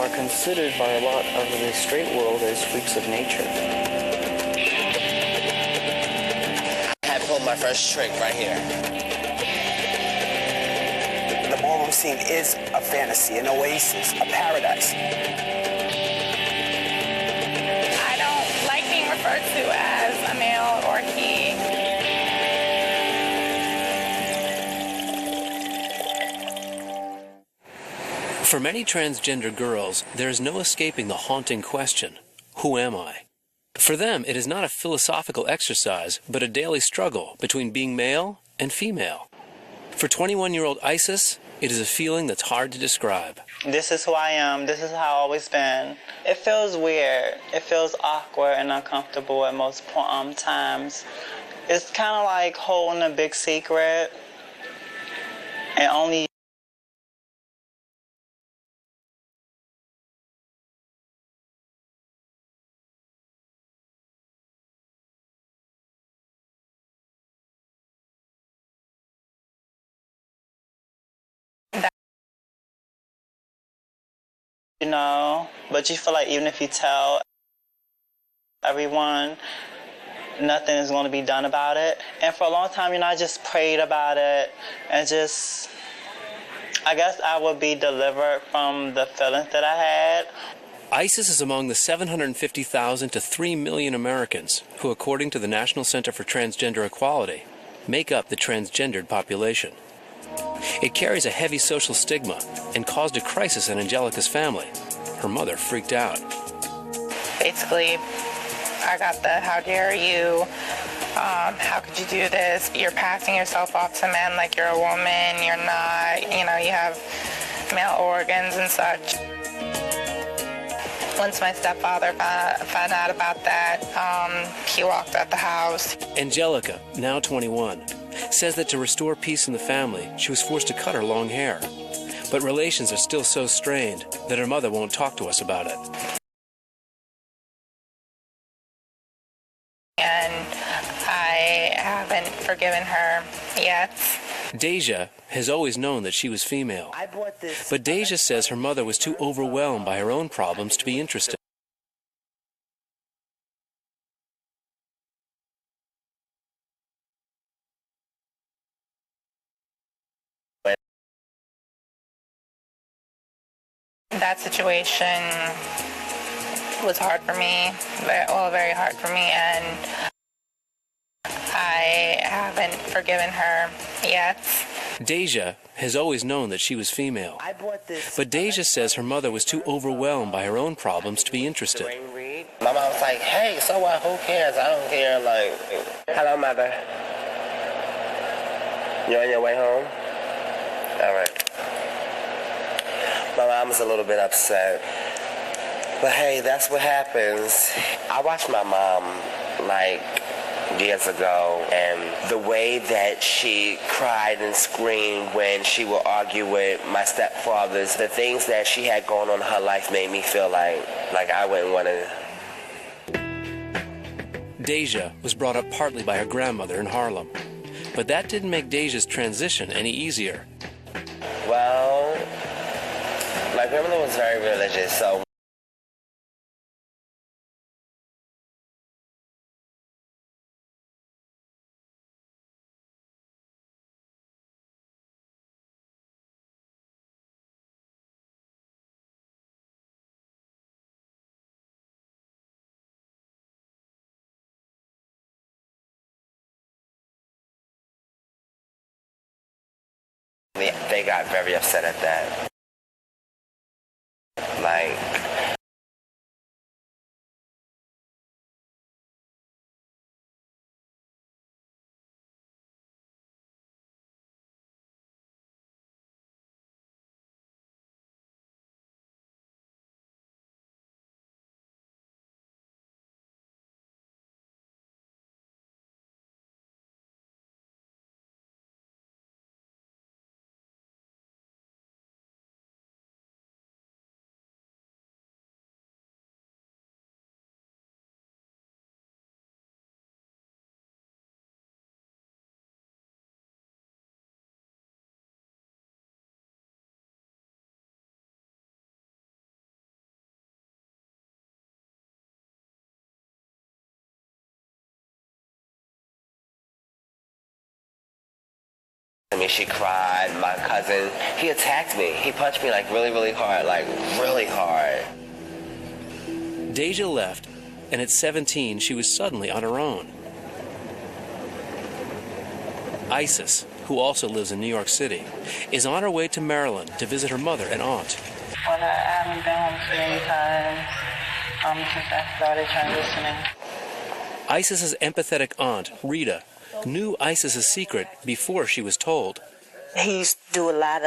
are considered by a lot of the straight world as freaks of nature. I had pulled my first trick right here. The ballroom scene is a fantasy, an oasis, a paradise. I don't like being referred to as a male or he. For many transgender girls, there is no escaping the haunting question, who am I? For them, it is not a philosophical exercise, but a daily struggle between being male and female. For 21-year-old Isis, it is a feeling that's hard to describe. This is who I am. This is how I've always been. It feels weird. It feels awkward and uncomfortable at most times. It's kind of like holding a big secret and only but you feel like even if you tell everyone, nothing is going to be done about it. And for a long time, I just prayed about it and I guess I would be delivered from the feelings that I had. Isis is among the 750,000 to 3 million Americans who, according to the National Center for Transgender Equality, make up the transgendered population. It carries a heavy social stigma and caused a crisis in Angelica's family. Her mother freaked out. Basically, I got the how dare you, how could you do this? You're passing yourself off to men like you're a woman, you're not, you have male organs and such. Once my stepfather found out about that, he walked out the house. Angelica, now 21, says that to restore peace in the family, she was forced to cut her long hair. But relations are still so strained that her mother won't talk to us about it. And I haven't forgiven her yet. Deja has always known that she was female. But Deja says her mother was too overwhelmed by her own problems to be interested. That situation was hard for me, very hard for me, and I haven't forgiven her yet. Deja has always known that she was female. But Deja says her mother was too overwhelmed by her own problems to be interested. My mom was like, hey, so what? Who cares? I don't care. Like, hello, mother. You on your way home? All right. My mom was a little bit upset. But hey, that's what happens. I watched my mom, years ago, and the way that she cried and screamed when she would argue with my stepfathers, the things that she had going on in her life made me feel like I wouldn't want to. Deja was brought up partly by her grandmother in Harlem. But that didn't make Deja's transition any easier. Well, my grandmother was very religious, so they got very upset at that. she cried. My cousin, he attacked me. He punched me like really, really hard, like really hard. Deja left, and at 17, she was suddenly on her own. Isis, who also lives in New York City, is on her way to Maryland to visit her mother and aunt. Well, I haven't been home so many times since I started transitioning. Isis's empathetic aunt, Rita, knew Isis's secret before she was told. He used to do a lot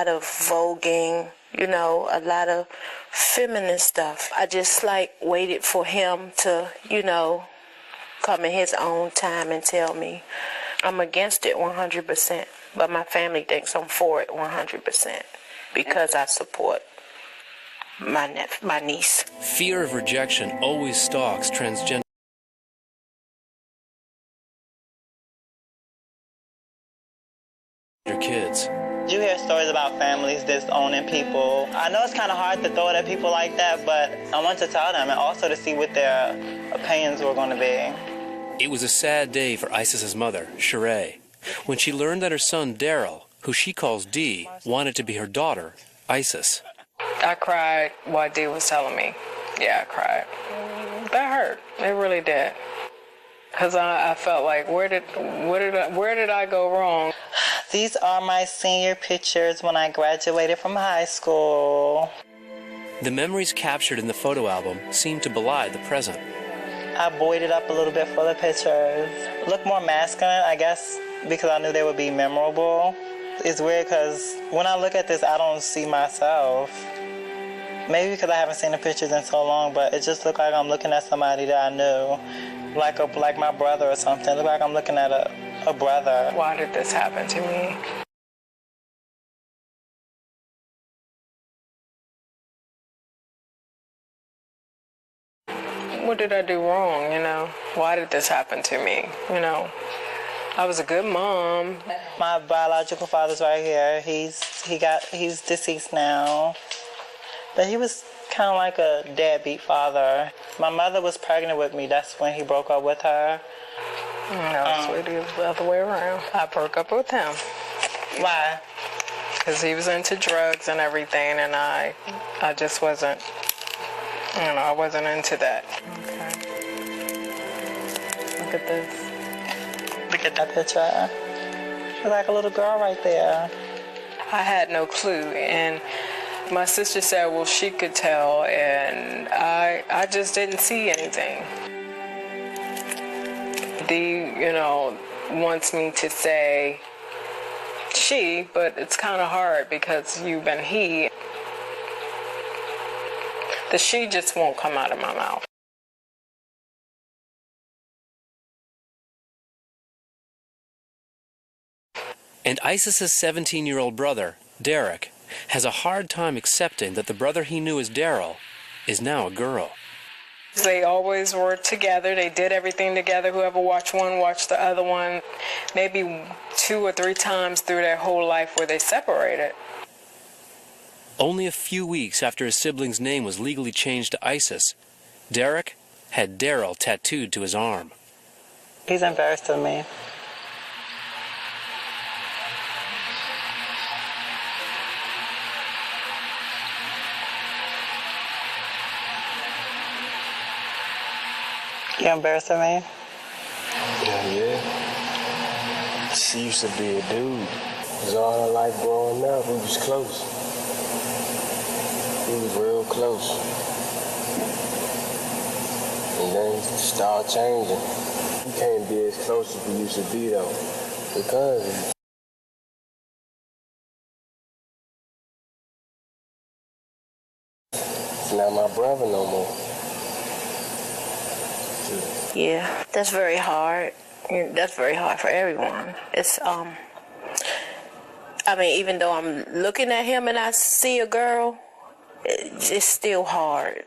of voguing, a lot of feminine stuff. I just waited for him to, come in his own time and tell me. I'm against it 100%, but my family thinks I'm for it 100% because I support my niece. Fear of rejection always stalks transgender kids. You hear stories about families disowning people. I know it's kind of hard to throw it at people like that, but I want to tell them and also to see what their opinions were going to be. It was a sad day for Isis's mother, Sheree, when she learned that her son, Daryl, who she calls D, wanted to be her daughter, Isis. I cried while D was telling me. Yeah, I cried. That hurt. It really did. Because I felt like, where did I go wrong? These are my senior pictures when I graduated from high school. The memories captured in the photo album seem to belie the present. I buoyed it up a little bit for the pictures. Look more masculine, I guess, because I knew they would be memorable. It's weird because when I look at this, I don't see myself. Maybe because I haven't seen the pictures in so long, but it just looked like I'm looking at somebody that I knew, like my brother or something. It looked like I'm looking at a brother. Why did this happen to me? What did I do wrong, Why did this happen to me, I was a good mom. My biological father's right here. He's deceased now. But he was kind of like a deadbeat father. My mother was pregnant with me. That's when he broke up with her. No, sweetie, it was the other way around. I broke up with him. Why? Because he was into drugs and everything, and I just wasn't, I wasn't into that. Okay. Look at this. Look at that picture. She's like a little girl right there. I had no clue, and my sister said, well, she could tell, and I just didn't see anything. Dee, wants me to say she, but it's kind of hard because you've been he. The she just won't come out of my mouth. And Isis's 17-year-old brother, Derek, has a hard time accepting that the brother he knew as Daryl is now a girl. They always were together. They did everything together. Whoever watched one watched the other one. Maybe 2 or 3 times through their whole life were they separated. Only a few weeks after his sibling's name was legally changed to Isis, Derek had Daryl tattooed to his arm. He's embarrassed of me. You embarrassed of me? Yeah. She used to be a dude. It was all her life growing up. We was close. We was real close. And then it started changing. We can't be as close as we used to be though. Because it's not my brother no more. Yeah, that's very hard. That's very hard for everyone. It's, even though I'm looking at him and I see a girl, it's still hard.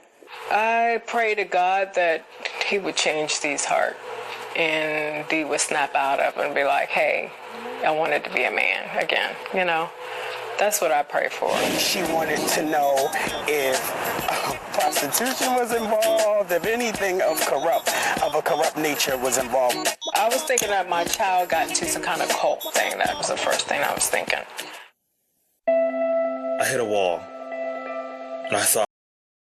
I pray to God that he would change Dee's heart and Dee would snap out of it and be like, hey, I wanted to be a man again, That's what I pray for. She wanted to know if prostitution was involved, if anything of a corrupt nature was involved. I was thinking that my child got into some kind of cult thing. That was the first thing I was thinking. I hit a wall, and I saw